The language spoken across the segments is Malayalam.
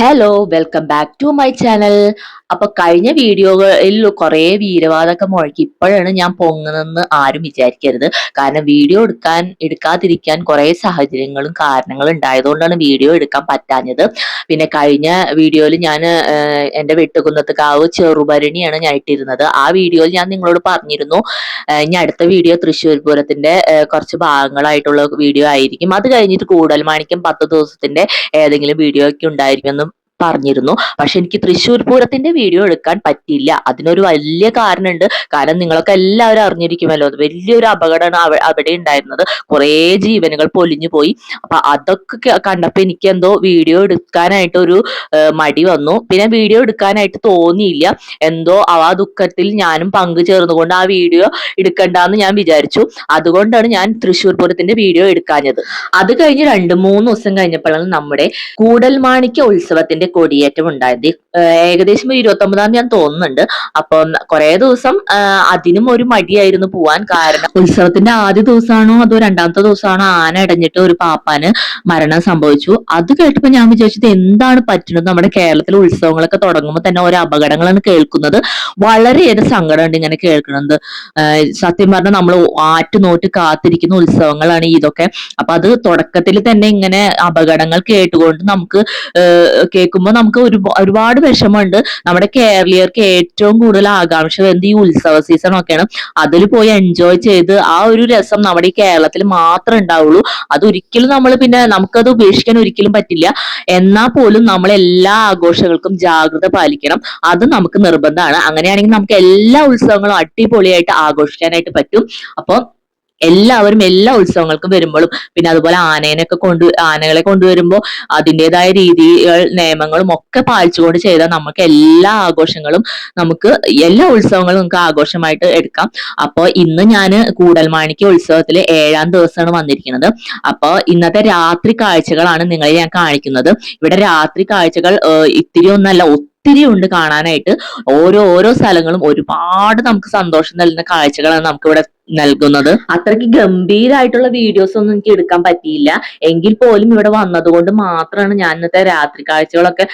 Hello, welcome back to my channel. അപ്പൊ കഴിഞ്ഞ വീഡിയോകളിൽ കുറെ വീരവാദമൊക്കെ മുഴക്കി ഇപ്പോഴാണ് ഞാൻ പൊങ്ങുന്നതെന്ന് ആരും വിചാരിക്കരുത്. കാരണം വീഡിയോ എടുക്കാതിരിക്കാൻ കുറെ സാഹചര്യങ്ങളും കാരണങ്ങളും ഉണ്ടായതുകൊണ്ടാണ് വീഡിയോ എടുക്കാൻ പറ്റാഞ്ഞത്. പിന്നെ കഴിഞ്ഞ വീഡിയോയിൽ ഞാൻ എന്റെ വെട്ടുകുന്നത്തുകാവ് ചെറുഭരണിയാണ് ഞാൻ ഇട്ടിരുന്നത്. ആ വീഡിയോയിൽ ഞാൻ നിങ്ങളോട് പറഞ്ഞിരുന്നു ഇനി അടുത്ത വീഡിയോ തൃശ്ശൂർ പൂരത്തിന്റെ കുറച്ച് ഭാഗങ്ങളായിട്ടുള്ള വീഡിയോ ആയിരിക്കും. അത് കഴിഞ്ഞിട്ട് കൂടൽമാണിക്യം 10 ദിവസത്തിന്റെ ഏതെങ്കിലും വീഡിയോ ഒക്കെ ഉണ്ടായിരിക്കുമെന്ന് പറഞ്ഞിരുന്നു. പക്ഷെ എനിക്ക് തൃശ്ശൂർ പൂരത്തിന്റെ വീഡിയോ എടുക്കാൻ പറ്റിയില്ല. അതിനൊരു വലിയ കാരണമുണ്ട്. കാരണം നിങ്ങളൊക്കെ എല്ലാവരും അറിഞ്ഞിരിക്കുമല്ലോ, വലിയൊരു അപകടമാണ് അവിടെ ഉണ്ടായിരുന്നത്. കുറേ ജീവനുകൾ പൊലിഞ്ഞു പോയി. അപ്പൊ അതൊക്കെ കണ്ടപ്പോ എനിക്ക് എന്തോ വീഡിയോ എടുക്കാനായിട്ട് ഒരു മടി വന്നു. പിന്നെ വീഡിയോ എടുക്കാനായിട്ട് തോന്നിയില്ല. എന്തോ ആ ദുഃഖത്തിൽ ഞാനും പങ്കു ചേർന്നുകൊണ്ട് ആ വീഡിയോ എടുക്കണ്ടെന്ന് ഞാൻ വിചാരിച്ചു. അതുകൊണ്ടാണ് ഞാൻ തൃശ്ശൂർ പൂരത്തിന്റെ വീഡിയോ എടുക്കാഞ്ഞത്. അത് കഴിഞ്ഞ് 2-3 ദിവസം കഴിഞ്ഞപ്പോഴാണ് നമ്മുടെ കൂടൽമാണിക്യ ഉത്സവത്തിന്റെ കൊടിയേറ്റം ഉണ്ടായത്. ഏകദേശം 29-ാം തീയതി ഞാൻ തോന്നുന്നുണ്ട്. അപ്പം കുറെ ദിവസം അതിനും ഒരു മടിയായിരുന്നു പോവാൻ. കാരണം ഉത്സവത്തിന്റെ ആദ്യ ദിവസമാണോ അതോ 2ാമത്തെ ദിവസമാണോ ആന ഇടഞ്ഞിട്ട് ഒരു പാപ്പാന് മരണം സംഭവിച്ചു. അത് കേട്ടപ്പോ ഞാൻ വിചാരിച്ചത് എന്താണ് പറ്റുന്നത്, നമ്മുടെ കേരളത്തിലെ ഉത്സവങ്ങളൊക്കെ തുടങ്ങുമ്പോൾ തന്നെ ഓരോ അപകടങ്ങളാണ് കേൾക്കുന്നത്. വളരെയേറെ സങ്കടമുണ്ട് ഇങ്ങനെ കേൾക്കുന്നത്. സത്യം പറഞ്ഞാൽ നമ്മൾ ആറ്റുനോറ്റ് കാത്തിരിക്കുന്ന ഉത്സവങ്ങളാണ് ഇതൊക്കെ. അപ്പൊ അത് തുടക്കത്തിൽ തന്നെ ഇങ്ങനെ അപകടങ്ങൾ കേട്ടുകൊണ്ട് നമുക്ക് കേൾക്കുമ്പോൾ നമുക്ക് ഒരുപാട് വിഷമമുണ്ട്. നമ്മുടെ കേരളീയർക്ക് ഏറ്റവും കൂടുതൽ ആകാംക്ഷ വരുന്നത് ഈ ഉത്സവ സീസൺ ഒക്കെയാണ്. അതിൽ പോയി എൻജോയ് ചെയ്ത് ആ ഒരു രസം നമ്മുടെ ഈ കേരളത്തിൽ മാത്രമേ ഉണ്ടാവുള്ളൂ. അതൊരിക്കലും നമ്മൾ പിന്നെ നമുക്കത് ഉപേക്ഷിക്കാൻ ഒരിക്കലും പറ്റില്ല. എന്നാൽ പോലും നമ്മൾ എല്ലാ ആഘോഷങ്ങൾക്കും ജാഗ്രത പാലിക്കണം. അത് നമുക്ക് നിർബന്ധമാണ്. അങ്ങനെയാണെങ്കിൽ നമുക്ക് എല്ലാ ഉത്സവങ്ങളും അടിപൊളിയായിട്ട് ആഘോഷിക്കാനായിട്ട് പറ്റും. അപ്പൊ എല്ലാവരും എല്ലാ ഉത്സവങ്ങൾക്കും വരുമ്പോഴും പിന്നെ അതുപോലെ ആനകളെ കൊണ്ടുവരുമ്പോൾ അതിൻ്റെതായ രീതികൾ നിയമങ്ങളും ഒക്കെ പാലിച്ചുകൊണ്ട് ചെയ്താൽ നമുക്ക് എല്ലാ ആഘോഷങ്ങളും എല്ലാ ഉത്സവങ്ങളും നമുക്ക് ആഘോഷമായിട്ട് എടുക്കാം. അപ്പോൾ ഇന്ന് ഞാൻ കൂടൽമാണിക്യ ഉത്സവത്തിലെ 7ാം ദിവസമാണ് വന്നിരിക്കുന്നത്. അപ്പോൾ ഇന്നത്തെ രാത്രി കാഴ്ചകളാണ് നിങ്ങളെ ഞാൻ കാണിക്കുന്നത്. ഇവിടെ രാത്രി കാഴ്ചകൾ ഇത്തിരി ഒന്നല്ല, ഒത്തിരി ഉണ്ട് കാണാനായിട്ട്. ഓരോ സ്ഥലങ്ങളും ഒരുപാട് നമുക്ക് സന്തോഷം നൽകുന്ന കാഴ്ചകളാണ് നമുക്ക് ഇവിടെ നൽകുന്നത്. അത്രയ്ക്ക് ഗംഭീരമായിട്ടുള്ള വീഡിയോസ് ഒന്നും എനിക്ക് എടുക്കാൻ പറ്റിയില്ല. എങ്കിൽ പോലും ഇവിടെ വന്നതുകൊണ്ട് മാത്രമാണ് ഞാൻ ഇന്നത്തെ രാത്രി കാഴ്ചകളൊക്കെ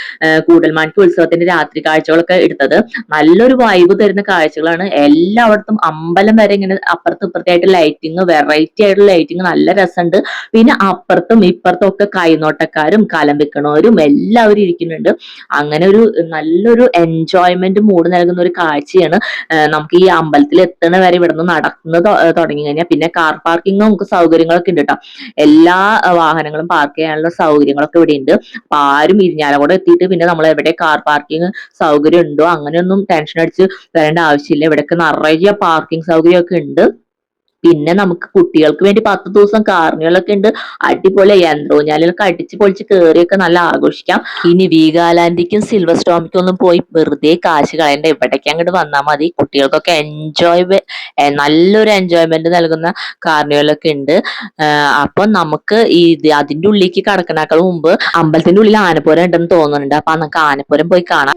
കൂടൽമാണിക്യ ഉത്സവത്തിന്റെ രാത്രി കാഴ്ചകളൊക്കെ എടുത്തത്. നല്ലൊരു വൈബ് തരുന്ന കാഴ്ചകളാണ്. എല്ലായിടത്തും അമ്പലം വരെ ഇങ്ങനെ അപ്പുറത്തും ഇപ്പുറത്തായിട്ട് ലൈറ്റിങ്, വെറൈറ്റി ആയിട്ടുള്ള ലൈറ്റിങ്, നല്ല രസമുണ്ട്. പിന്നെ അപ്പുറത്തും ഇപ്പുറത്തും ഒക്കെ കൈനോട്ടക്കാരും കലം വെക്കണവരും എല്ലാവരും ഇരിക്കുന്നുണ്ട്. അങ്ങനെ ഒരു നല്ലൊരു എൻജോയ്മെന്റ് മൂഡ് നൽകുന്ന ഒരു കാഴ്ചയാണ്. നമുക്ക് ഈ അമ്പലത്തിൽ എത്തണ വരെ ഇവിടുന്ന് നടക്കുന്നത് തുടങ്ങി കഴിഞ്ഞാൽ പിന്നെ കാർ പാർക്കിംഗ് നമുക്ക് സൗകര്യങ്ങളൊക്കെ ഉണ്ട് കേട്ടോ. എല്ലാ വാഹനങ്ങളും പാർക്ക് ചെയ്യാനുള്ള സൗകര്യങ്ങളൊക്കെ ഇവിടെ ഉണ്ട്. അപ്പൊ ആരും ഇരിഞ്ഞാലക്കുട എത്തിയിട്ട് പിന്നെ നമ്മൾ എവിടെ കാർ പാർക്കിംഗ് സൗകര്യം ഉണ്ടോ അങ്ങനെയൊന്നും ടെൻഷൻ അടിച്ച് വരേണ്ട ആവശ്യമില്ല. ഇവിടെയൊക്കെ നിറയെ പാർക്കിംഗ് സൗകര്യമൊക്കെ ഉണ്ട്. പിന്നെ നമുക്ക് കുട്ടികൾക്ക് വേണ്ടി 10 ദിവസം കാർണിവലൊക്കെ ഉണ്ട്. അടിപൊളി യന്ത്രോഞ്ഞാലൊക്കെ അടിച്ച് പൊളിച്ച് കയറിയൊക്കെ നല്ല ആഘോഷിക്കാം. ഇനി വീഗാലാൻഡിക്കും സിൽവർ സ്റ്റോമിക്കും ഒന്നും പോയി വെറുതെ കാശ് കളയണ്ട, ഇവിടേക്ക് അങ്ങോട്ട് വന്നാൽ മതി. കുട്ടികൾക്കൊക്കെ നല്ലൊരു എൻജോയ്മെന്റ് നൽകുന്ന കാർണിവലൊക്കെ ഉണ്ട്. അപ്പൊ നമുക്ക് അതിന്റെ ഉള്ളിലേക്ക് കടക്കണേക്കാൾ മുമ്പ് അമ്പലത്തിന്റെ ഉള്ളിൽ ആനപ്പുരം ഉണ്ടെന്ന് തോന്നുന്നുണ്ട്. അപ്പൊ നമുക്ക് ആനപ്പുരം പോയി കാണാം.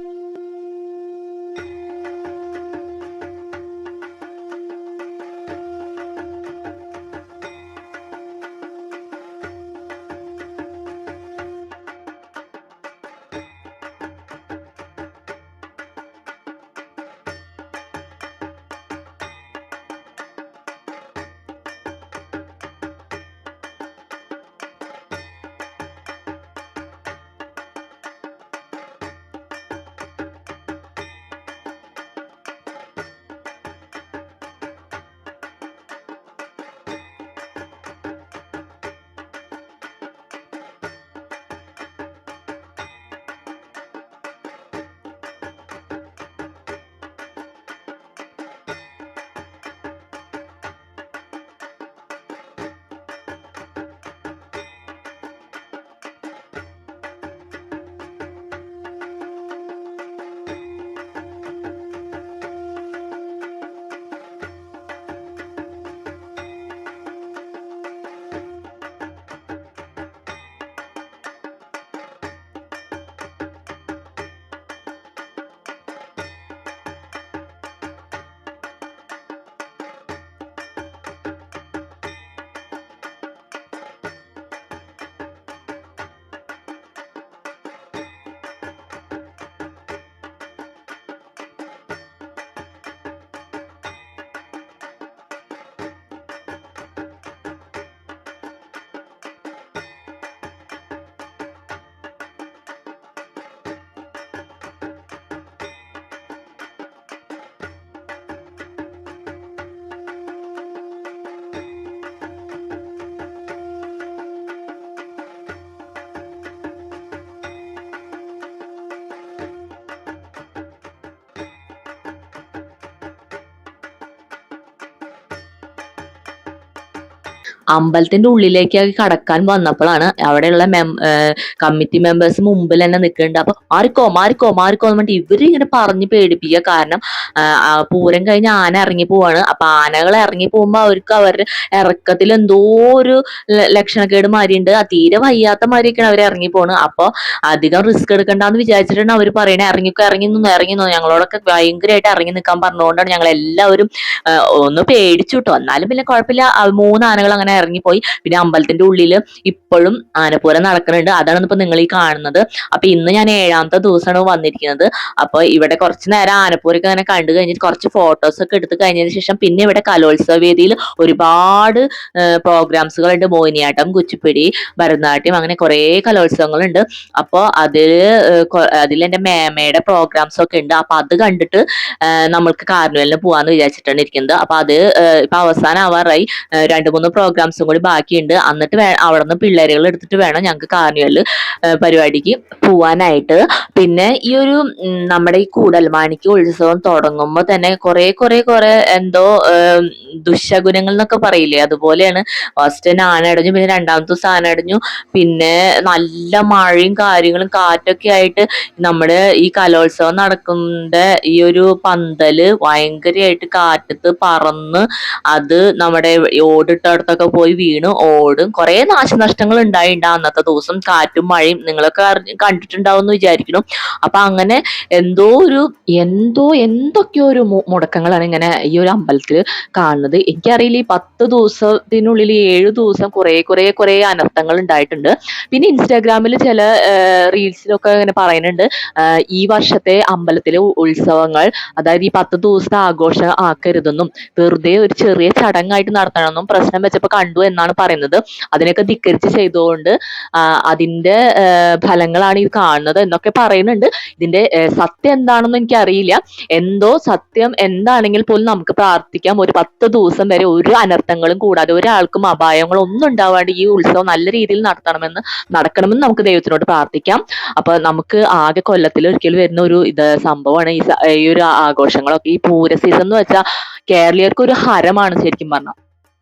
അമ്പലത്തിന്റെ ഉള്ളിലേക്ക് കടക്കാൻ വന്നപ്പോഴാണ് അവിടെയുള്ള കമ്മിറ്റി മെമ്പേഴ്സ് മുമ്പിൽ തന്നെ നിൽക്കുന്നുണ്ട്. അപ്പൊ മാറിക്കോ മാറിക്കോ മാറിക്കോ എന്ന് പറഞ്ഞിട്ട് ഇവര് ഇങ്ങനെ പറഞ്ഞ് പേടിപ്പിക്കുക. കാരണം പൂരം കഴിഞ്ഞ് ആന ഇറങ്ങി പോവാണ്. അപ്പൊ ആനകൾ ഇറങ്ങി പോകുമ്പോ അവർക്ക് അവരുടെ ഇറക്കത്തിൽ എന്തോ ഒരു ലക്ഷണക്കേട് മാരിയുണ്ട്. തീരെ വയ്യാത്ത മാരിയൊക്കെയാണ് അവർ ഇറങ്ങി പോണ്. അപ്പൊ അധികം റിസ്ക് എടുക്കണ്ടെന്ന് വിചാരിച്ചിട്ടാണ് അവർ പറയണേ, ഇറങ്ങിക്കോ ഇറങ്ങി നിന്നോ. ഞങ്ങളോടൊക്കെ ഭയങ്കരമായിട്ട് ഇറങ്ങി നിൽക്കാൻ പറഞ്ഞുകൊണ്ടാണ് ഞങ്ങൾ എല്ലാവരും ഒന്ന് പേടിച്ചു കേട്ടോ. എന്നാലും പിന്നെ കുഴപ്പമില്ല. 3 ആനകൾ അങ്ങനെ ഇറങ്ങിപ്പോയി. പിന്നെ അമ്പലത്തിന്റെ ഉള്ളില് ഇപ്പോഴും ആനപ്പൂരം നടക്കുന്നുണ്ട്. അതാണ് ഇപ്പൊ നിങ്ങൾ ഈ കാണുന്നത്. അപ്പൊ ഇന്ന് ഞാൻ 7ാമത്തെ ദിവസമാണ് വന്നിരിക്കുന്നത്. അപ്പൊ ഇവിടെ കുറച്ച് നേരം ആനപ്പൂരൊക്കെ അങ്ങനെ കണ്ടു കഴിഞ്ഞിട്ട് കുറച്ച് ഫോട്ടോസ് ഒക്കെ എടുത്ത് കഴിഞ്ഞതിന് ശേഷം പിന്നെ ഇവിടെ കലോത്സവ വേദിയിൽ ഒരുപാട് പ്രോഗ്രാംസുകളുണ്ട്. മോഹിനിയാട്ടം, കുച്ചിപ്പിടി, ഭരതനാട്യം, അങ്ങനെ കുറെ കലോത്സവങ്ങളുണ്ട്. അപ്പൊ അതിൽ എന്റെ മേമയുടെ പ്രോഗ്രാംസ് ഒക്കെ ഉണ്ട്. അപ്പൊ അത് കണ്ടിട്ട് നമ്മൾക്ക് കാർണിവലിന് പോവാന്ന് വിചാരിച്ചിട്ടാണ് ഇരിക്കുന്നത്. അപ്പൊ അത് ഇപ്പൊ അവസാനം ആവാറായി. 2-3 പ്രോഗ്രാംസും കൂടി ബാക്കിയുണ്ട്. എന്നിട്ട് അവിടെ നിന്ന് പിള്ളേരുകൾ എടുത്തിട്ട് വേണം ഞങ്ങൾക്ക് കാർണിവലിൽ പരിപാടിക്ക് പോവാനായിട്ട്. പിന്നെ ഈ ഒരു നമ്മുടെ ഈ കൂടൽമാണിക്യ ഉത്സവം തുടങ്ങുമ്പോൾ തന്നെ കുറെ എന്തോ ദുശകുനങ്ങൾ എന്നൊക്കെ പറയില്ലേ, അതുപോലെയാണ്. ഫസ്റ്റ് തന്നെ ആന അടഞ്ഞു, പിന്നെ 2ാമത്തെ ദിവസം ആന അടഞ്ഞു, പിന്നെ നല്ല മഴയും കാര്യങ്ങളും കാറ്റൊക്കെ ആയിട്ട് നമ്മുടെ ഈ കലോത്സവം നടക്കുന്ന ഈ ഒരു പന്തല് ഭയങ്കരമായിട്ട് കാറ്റത്ത് പറന്ന് അത് നമ്മുടെ ഓടിട്ടടുത്തൊക്കെ പോയി വീണ് ഓടും. കുറെ നാശനഷ്ടങ്ങൾ ഉണ്ടായിട്ടുണ്ട് അന്നത്തെ ദിവസം. കാറ്റും മഴയും നിങ്ങളൊക്കെ കണ്ടിട്ടുണ്ടാവും എന്ന് വിചാരിക്കുന്നു. അപ്പൊ അങ്ങനെ എന്തൊക്കെയോ ഒരു മുടക്കങ്ങളാണ് ഇങ്ങനെ ഈ ഒരു അമ്പലത്തിൽ കാണുന്നത്. എനിക്കറിയില്ല, ഈ 10 ദിവസത്തിനുള്ളിൽ 7 ദിവസം കുറെ അനർത്ഥങ്ങൾ ഉണ്ടായിട്ടുണ്ട്. പിന്നെ ഇൻസ്റ്റാഗ്രാമിൽ ചില റീൽസിലൊക്കെ ഇങ്ങനെ പറയുന്നുണ്ട്, ഈ വർഷത്തെ അമ്പലത്തിലെ ഉത്സവങ്ങൾ, അതായത് ഈ 10 ദിവസത്തെ ആഘോഷം ആക്കരുതെന്നും വെറുതെ ഒരു ചെറിയ ചടങ്ങായിട്ട് നടത്തണമെന്നും പ്രശ്നം വെച്ചപ്പോ കണ്ടു എന്നാണ് പറയുന്നത്. അതിനൊക്കെ ധിക്കരിച്ച് ചെയ്തുകൊണ്ട് അതിന്റെ ഫലങ്ങളാണ് ഈ കാണുന്നത് എന്നൊക്കെ പറയുന്നുണ്ട്. ഇതിന്റെ സത്യം എന്താണെന്ന് എനിക്ക് അറിയില്ല. എന്തോ സത്യം എന്താണെങ്കിൽ പോലും നമുക്ക് പ്രാർത്ഥിക്കാം, ഒരു 10 ദിവസം വരെ ഒരു അനർത്ഥങ്ങളും കൂടാതെ ഒരാൾക്കും അപായങ്ങളും ഒന്നും ഉണ്ടാവാണ്ട് ഈ ഉത്സവം നല്ല രീതിയിൽ നടക്കണമെന്ന് നമുക്ക് ദൈവത്തിനോട് പ്രാർത്ഥിക്കാം. അപ്പൊ നമുക്ക് ആകെ കൊല്ലത്തിൽ ഒരിക്കൽ വരുന്ന ഒരു സംഭവമാണ് ഈ ഒരു ആഘോഷങ്ങളൊക്കെ. ഈ പൂര സീസൺ എന്ന് വെച്ചാൽ കേരളീയർക്ക് ഒരു ഹരമാണ് ശരിക്കും പറഞ്ഞാൽ.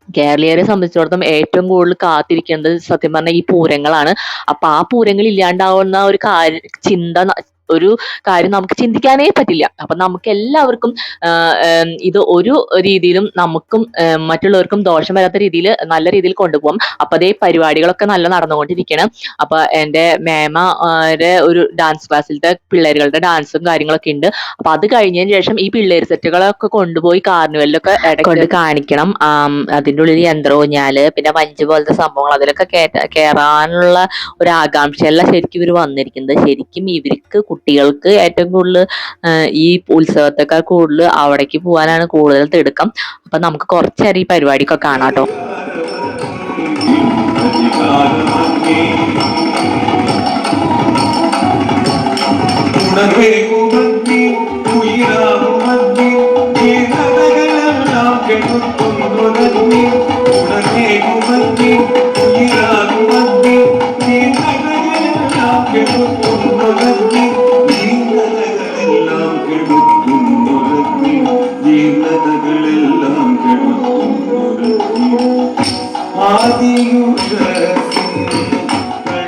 കേരളീയരെ സംബന്ധിച്ചിടത്തോളം ഏറ്റവും കൂടുതൽ കാത്തിരിക്കേണ്ടത് സത്യം പറഞ്ഞാൽ ഈ പൂരങ്ങളാണ്. അപ്പൊ ആ പൂരങ്ങൾ ഇല്ലാണ്ടാവുന്ന ഒരു കാര്യം നമുക്ക് ചിന്തിക്കാനേ പറ്റില്ല. അപ്പൊ നമുക്ക് എല്ലാവർക്കും ഇത് ഒരു രീതിയിലും നമുക്കും മറ്റുള്ളവർക്കും ദോഷം വരാത്ത രീതിയിൽ നല്ല രീതിയിൽ കൊണ്ടുപോകാം. അപ്പൊ അതേ പരിപാടികളൊക്കെ നല്ല നടന്നുകൊണ്ടിരിക്കണം. അപ്പൊ എന്റെ മേമയുടെ ഒരു ഡാൻസ് ക്ലാസ്സിലത്തെ പിള്ളേരുകളുടെ ഡാൻസും കാര്യങ്ങളൊക്കെ ഉണ്ട്. അപ്പൊ അത് കഴിഞ്ഞതിന് ശേഷം ഈ പിള്ളേർ സെറ്റുകളൊക്കെ കൊണ്ടുപോയി കാർണിവലിലൊക്കെ കൊണ്ട് കാണിക്കണം. അതിൻ്റെ ഉള്ളിൽ യന്ത്രഊഞ്ഞാല്, പിന്നെ വഞ്ചി പോലത്തെ സംഭവങ്ങൾ, അതിലൊക്കെ കയറാനുള്ള ഒരു ആകാംക്ഷയല്ല ശരിക്കും ഇവർ വന്നിരിക്കുന്നത്. ശരിക്കും ഇവർക്ക് കുട്ടികൾക്ക് ഏറ്റവും കൂടുതൽ ഈ ഉത്സവത്തെക്കാൾ കൂടുതൽ അവിടേക്ക് പോകാനാണ് കൂടുതൽ തിടുക്കം. അപ്പൊ നമുക്ക് കുറച്ചേരം ഈ പരിപാടിയൊക്കെ കാണാട്ടോ.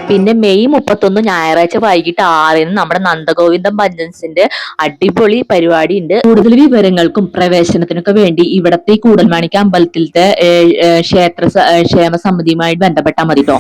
പിന്നെ മെയ് 31 ഞായറാഴ്ച വൈകിട്ട് 6-ന് നമ്മുടെ നന്ദഗോവിന്ദം ഭജൻസിന്റെ അടിപൊളി പരിപാടി ഉണ്ട്. കൂടുതൽ വിവരങ്ങൾക്കും പ്രവേശനത്തിനൊക്കെ വേണ്ടി ഇവിടത്തെ കൂടൽമാണിക്യ അമ്പലത്തിലത്തെ ക്ഷേമ സമിതിയുമായി ബന്ധപ്പെട്ടാൽ മതി കേട്ടോ.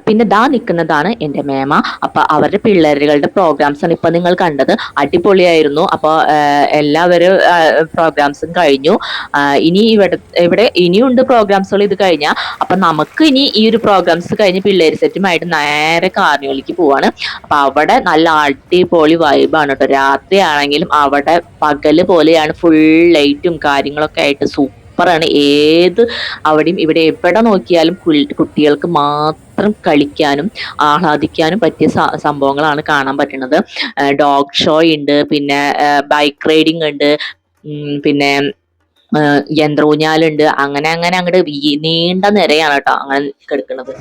പിന്നെ ദാ നിൽക്കുന്നതാണ് എൻ്റെ മേമ. അപ്പൊ അവരുടെ പിള്ളേരുകളുടെ പ്രോഗ്രാംസ് ആണ് ഇപ്പൊ നിങ്ങൾ കണ്ടത്. അടിപൊളിയായിരുന്നു. അപ്പോൾ എല്ലാവരും പ്രോഗ്രാംസും കഴിഞ്ഞു. ഇനി ഇവിടെ ഇനിയുണ്ട് പ്രോഗ്രാംസുകൾ ഇത് കഴിഞ്ഞാൽ. അപ്പൊ നമുക്ക് ഇനി ഈ ഒരു പ്രോഗ്രാംസ് കഴിഞ്ഞ് പിള്ളേർ സെറ്റുമായിട്ട് നേരെ കാർണിവലിക്ക് പോവാണ്. അപ്പൊ അവിടെ നല്ല അടിപൊളി വൈബാണ് കേട്ടോ. രാത്രി ആണെങ്കിലും അവിടെ പകല് പോലെയാണ്, ഫുൾ ലൈറ്റും കാര്യങ്ങളൊക്കെ ആയിട്ട് സൂപ്പറാണ്. അവിടെയും ഇവിടെ എവിടെ നോക്കിയാലും കുട്ടികൾക്ക് മാത്രം കളിക്കാനും ആഹ്ലാദിക്കാനും പറ്റിയ സംഭവങ്ങളാണ് കാണാൻ പറ്റുന്നത്. ഡോഗ് ഷോ ഉണ്ട്, പിന്നെ ബൈക്ക് റൈഡിങ് ഉണ്ട്, പിന്നെ യന്ത്രൂഞ്ഞാലുണ്ട്. അങ്ങനെ അങ്ങനെ അങ്ങോട്ട് നീണ്ട നിരയാണ് കേട്ടോ അങ്ങനെ കിടക്കുന്നത്.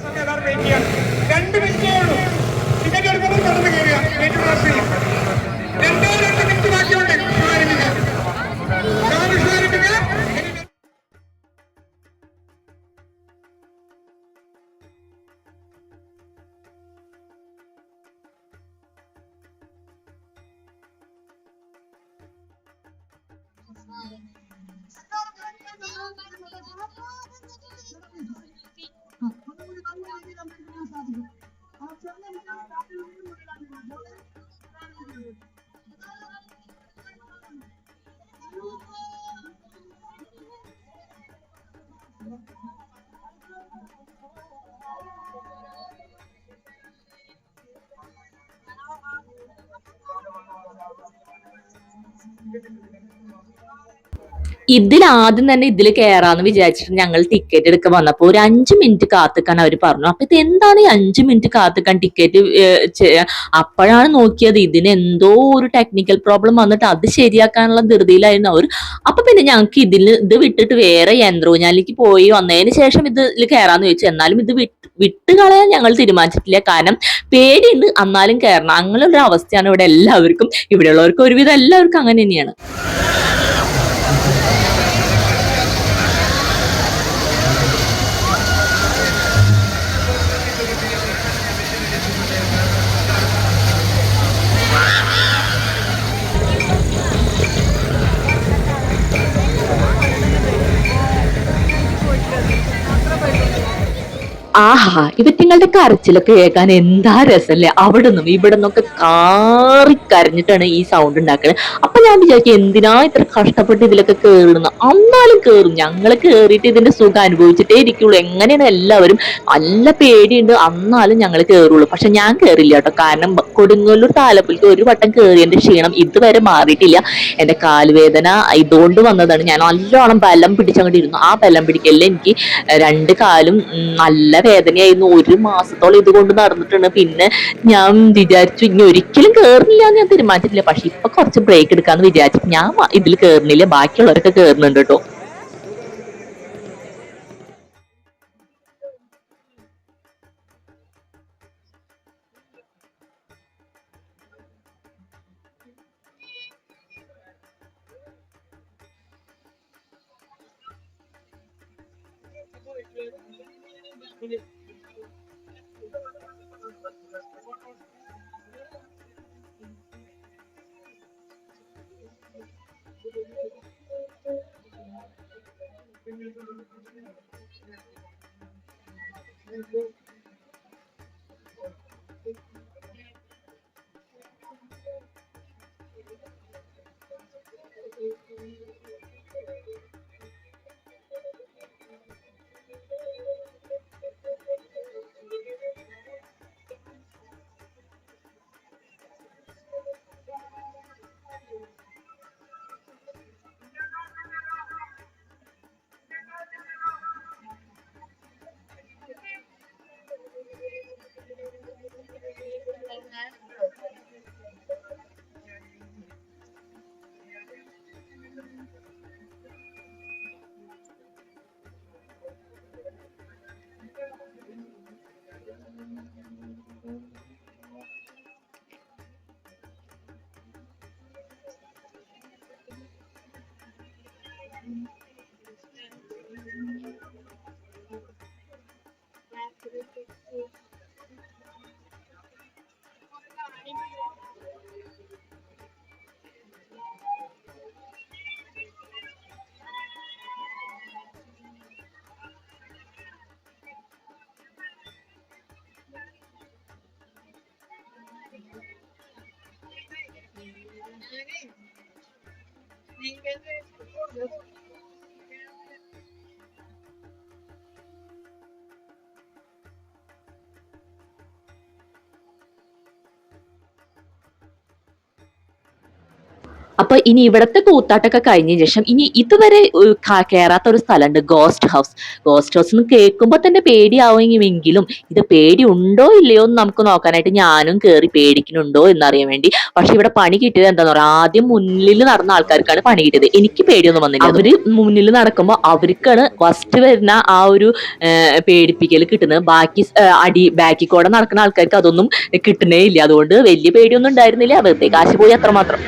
ഇതിൽ ആദ്യം തന്നെ ഇതിൽ കയറാന്ന് വിചാരിച്ചിട്ട് ഞങ്ങൾ ടിക്കറ്റ് എടുക്കാൻ വന്നപ്പോൾ ഒരു 5 മിനിറ്റ് കാത്തിക്കാൻ അവർ പറഞ്ഞു. അപ്പൊ ഇത് എന്താണ് ഈ 5 മിനിറ്റ് കാത്തിക്കാൻ ടിക്കറ്റ്? അപ്പോഴാണ് നോക്കിയത് ഇതിന് എന്തോ ഒരു ടെക്നിക്കൽ പ്രോബ്ലം വന്നിട്ട് അത് ശരിയാക്കാനുള്ള ധൃതിയിലായിരുന്നു അവർ. അപ്പൊ പിന്നെ ഞങ്ങൾക്ക് ഇത് വിട്ടിട്ട് വേറെ യന്ത്രൂഞ്ഞാലിലേക്ക് പോയി വന്നതിന് ശേഷം ഇതിൽ കയറാന്ന് ചോദിച്ചു. എന്നാലും ഇത് വിട്ട് കളയാൻ ഞങ്ങൾ തീരുമാനിച്ചിട്ടില്ല. കാരണം പേടിയുണ്ട്, എന്നാലും കയറണം. അങ്ങനെ ഒരു അവസ്ഥയാണ് ഇവിടെ എല്ലാവർക്കും. ഇവിടെയുള്ളവർക്ക് ഒരുവിധം എല്ലാവർക്കും അങ്ങനെ തന്നെയാണ്. ആഹാ, ഇവറ്റിങ്ങളുടെ കരച്ചിലൊക്കെ കേൾക്കാൻ എന്താ രസല്ലേ. അവിടെ നിന്നും ഇവിടെ നിന്നൊക്കെ കരഞ്ഞിട്ടാണ് ഈ സൗണ്ട് ഉണ്ടാക്കുന്നത്. അപ്പൊ ഞാൻ വിചാരിക്കും എന്തിനാ ഇത്ര കഷ്ടപ്പെട്ട് ഇതിലൊക്കെ കേറുന്നു. എന്നാലും കേറും. ഞങ്ങള് കേറിയിട്ട് ഇതിന്റെ സുഖം അനുഭവിച്ചിട്ടേ ഇരിക്കുള്ളൂ. എങ്ങനെയാണ് എല്ലാവരും നല്ല പേടിയുണ്ട്, എന്നാലും ഞങ്ങൾ കേറുള്ളൂ. പക്ഷെ ഞാൻ കേറില്ല കേട്ടോ. കാരണം കൊടുങ്ങല്ലൂർ താലപ്പൊലിക്ക് ഒരു വട്ടം കേറിയതിന്റെ ക്ഷീണം ഇതുവരെ മാറിയിട്ടില്ല. എന്റെ കാലുവേദന ഇതുകൊണ്ട് വന്നതാണ്. ഞാൻ നല്ലോണം ബലം പിടിച്ചങ്ങോട്ട് ഇരുന്നു. ആ ബലം പിടിക്കലിൽ എനിക്ക് 2 കാലും നല്ല വേദനയായിരുന്നു. 1 മാസത്തോളം ഇതുകൊണ്ട് നടന്നിട്ടുണ്ട്. പിന്നെ ഞാൻ വിചാരിച്ചു ഇനി ഒരിക്കലും കേറുന്നില്ല എന്ന് ഞാൻ തീരുമാനിച്ചിട്ടില്ല. പക്ഷെ ഇപ്പൊ കുറച്ച് ബ്രേക്ക് എടുക്കാന്ന് വിചാരിച്ചിട്ട് ഞാൻ ഇതിൽ കേറുന്നില്ല. ബാക്കിയുള്ളവരൊക്കെ കേറുന്നുണ്ട് കേട്ടോ. അപ്പൊ ഇനി ഇവിടത്തെ കൂത്താട്ടൊക്കെ കഴിഞ്ഞ ശേഷം ഇനി ഇതുവരെ കേറാത്ത ഒരു സ്ഥലമുണ്ട്, ഗോസ്റ്റ് ഹൗസ്. ഗോസ്റ്റ് ഹൗസ് എന്ന് കേൾക്കുമ്പോ തന്നെ പേടിയാവുമെങ്കിലും ഇത് പേടി ഉണ്ടോ ഇല്ലയോ എന്ന് നമുക്ക് നോക്കാനായിട്ട് ഞാനും കേറി പേടിക്കുന്നുണ്ടോ എന്നറിയാൻ വേണ്ടി. പക്ഷെ ഇവിടെ പണി കിട്ടിയത് എന്താന്ന് പറയാ, ആദ്യം മുന്നിൽ നടന്ന ആൾക്കാർക്കാണ് പണി കിട്ടിയത്. എനിക്ക് പേടിയൊന്നും വന്നില്ല. അവര് മുന്നിൽ നടക്കുമ്പോൾ അവർക്കാണ് ഫസ്റ്റ് വരുന്ന ആ ഒരു പേടിപ്പിക്കൽ കിട്ടുന്നത്. ബാക്കി ബാക്കി കൂടെ നടക്കുന്ന ആൾക്കാർക്ക് അതൊന്നും കിട്ടുന്നേ ഇല്ല. അതുകൊണ്ട് വലിയ പേടിയൊന്നും ഉണ്ടായിരുന്നില്ല, വെറുതെ കാശ് പോയി അത്രമാത്രം.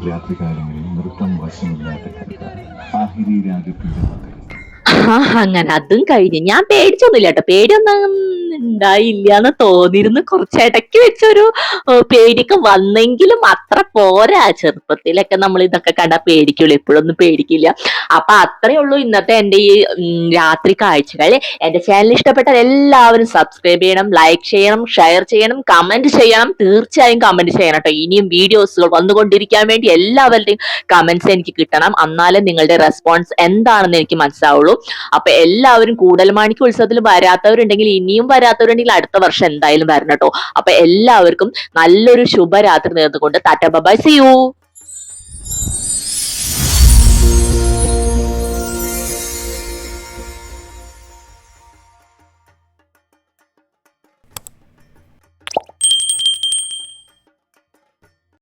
രാത്രികാലങ്ങളിൽ നൃത്തം വശമില്ലാത്ത ആഹിരി രാഗത്തിന്റെ മകൾ. അങ്ങനെ അതും കഴിഞ്ഞ് ഞാൻ പേടിച്ചൊന്നുമില്ല കേട്ടോ. പേടിയൊന്നും ഉണ്ടായില്ല എന്ന് തോന്നിയിരുന്നു. കുറച്ചിടയ്ക്ക് വെച്ചൊരു പേടിയൊക്കെ വന്നെങ്കിലും അത്ര പോരാ. ചെറുപ്പത്തിലൊക്കെ നമ്മൾ ഇതൊക്കെ കണ്ടാ പേടിക്കുള്ളൂ, ഇപ്പോഴൊന്നും പേടിക്കില്ല. അപ്പൊ അത്രയേ ഉള്ളൂ ഇന്നത്തെ എന്റെ ഈ രാത്രി കാഴ്ചകൾ. എന്റെ ചാനൽ ഇഷ്ടപ്പെട്ടാൽ എല്ലാവരും സബ്സ്ക്രൈബ് ചെയ്യണം, ലൈക്ക് ചെയ്യണം, ഷെയർ ചെയ്യണം, കമന്റ് ചെയ്യണം. തീർച്ചയായും കമന്റ് ചെയ്യണം കേട്ടോ. ഇനിയും വീഡിയോസുകൾ വന്നുകൊണ്ടിരിക്കാൻ വേണ്ടി എല്ലാവരുടെയും കമന്റ്സ് എനിക്ക് കിട്ടണം. എന്നാലേ നിങ്ങളുടെ റെസ്പോൺസ് എന്താണെന്ന് എനിക്ക് മനസ്സിലാവുള്ളൂ. അപ്പൊ എല്ലാവരും കൂടൽമാണിക്യ ഉത്സവത്തിൽ വരാത്തവരുണ്ടെങ്കിൽ, ഇനിയും വരാത്തവരുണ്ടെങ്കിൽ അടുത്ത വർഷം എന്തായാലും വരണം കേട്ടോ. അപ്പൊ എല്ലാവർക്കും നല്ലൊരു ശുഭരാത്രി നേർന്നുകൊണ്ട് tata bye bye, see U.